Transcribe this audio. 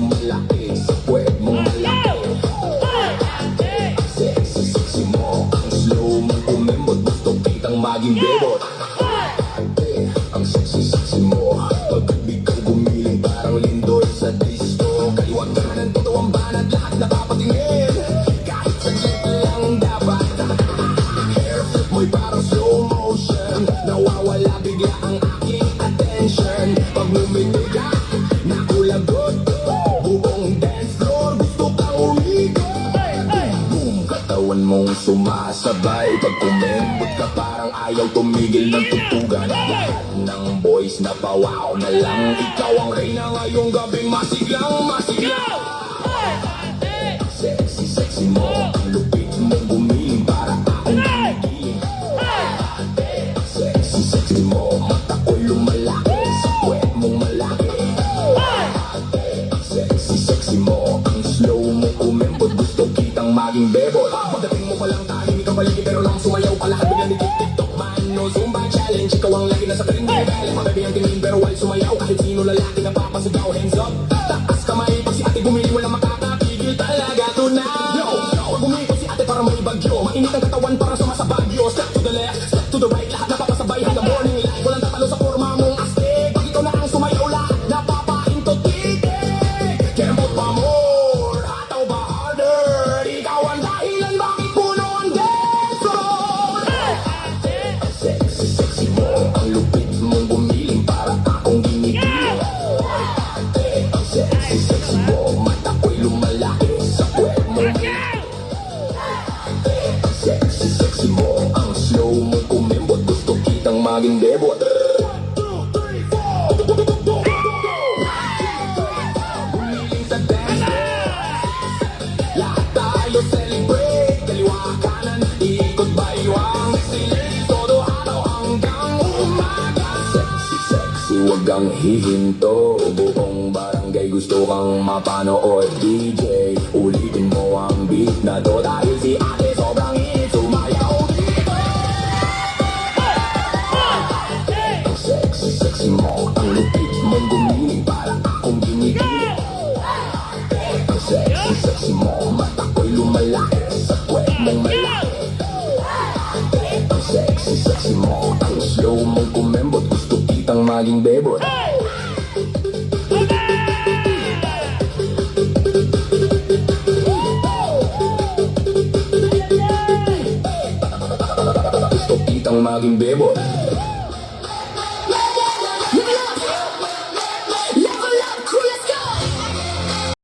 lumalaki sa puwet mong malaki. Sexy, sexy mo, ang slow mong kumembot. Gusto kitang maging bebot. Ang sexy, sexy mo, pag-ibig kang gumiling parang lindoy sa disco. Kaliwag ka ng totoong banat, lahat napapatingin. Kahit saglit lang dapat. Hair flip mo'y parang slow motion. Nawawala bigla ang aking attention. Pag bumili ka, nakulagot. Buong dance floor, gusto kang umigo. Boom, katawan mong sumasabay. Pag kumembot ka parang ayaw tumigil ng tutugan. Lahat ng boys na pawaw na lang. Ikaw ang reyna ngayong gabing masiglang, masiglang. Sexy, sexy mo, ang lupit mong gumiling para akong ginigiling. Sexy, sexy mo, mata ko'y lumalaki sa puwet mong malaki. Sexy, sexy mo, ang slow mo kumembot. Gusto kitang maging bebot. Pagdating mo palang tahimik ang paligid pero nang sumayaw ka lahat bigla nagtik-tiktok man. No Zumba challenge, ikaw ang lagi nasa kaling bibel. Magabi ang tingin pero while sumayaw kahit sino lalaki na papasigaw. Hands up, taas kamay, pag si ate bumili walang makakapigil talaga tonight. Yo, pag bumili si ate para may bagyo, mainit ang katawan para sumasa bagyo. Step to the left, step to the right, lahat napapasabay hanggang morning light. Walang tatalo sa forma mong astig. Pag ikaw na ang sumayaw lahat napapahinto titig. Kembot pa more, hataw ba harder? Ikaw ang dahilan bakit puno ang dance floor. Sexy, sexy mo, ang lupit mong gumiling para akong ginigiling. Ang sexy, sexy mo, mata ko'y lumalaki sa puwet mong malaki. Ang sexy, sexy mo, ang slow mong kumembot. Gusto kitang maging bebot. Gumiling sa dance floor, lahat tayo celebrate. Kaliwa kanan, ikot baywang. Sexy ladies, todo araw hanggang umaga. Sexy, sexy, wag kang hihinto. Buong barangay gusto kang mapanood. DJ, ulitin mo ang beat na to dahil si ate sobrang init sumayaw dito. Ang sexy, sexy mo, ang lupit mong gumiling para akong ginigiling. Ang sexy, sexy mo, mata ko'y lumalaki sa puwet mong malaki. Ang sexy, sexy mo, ang slow mong kumembot. Gusto kitang maging bebot. Gusto kitang maging bebot.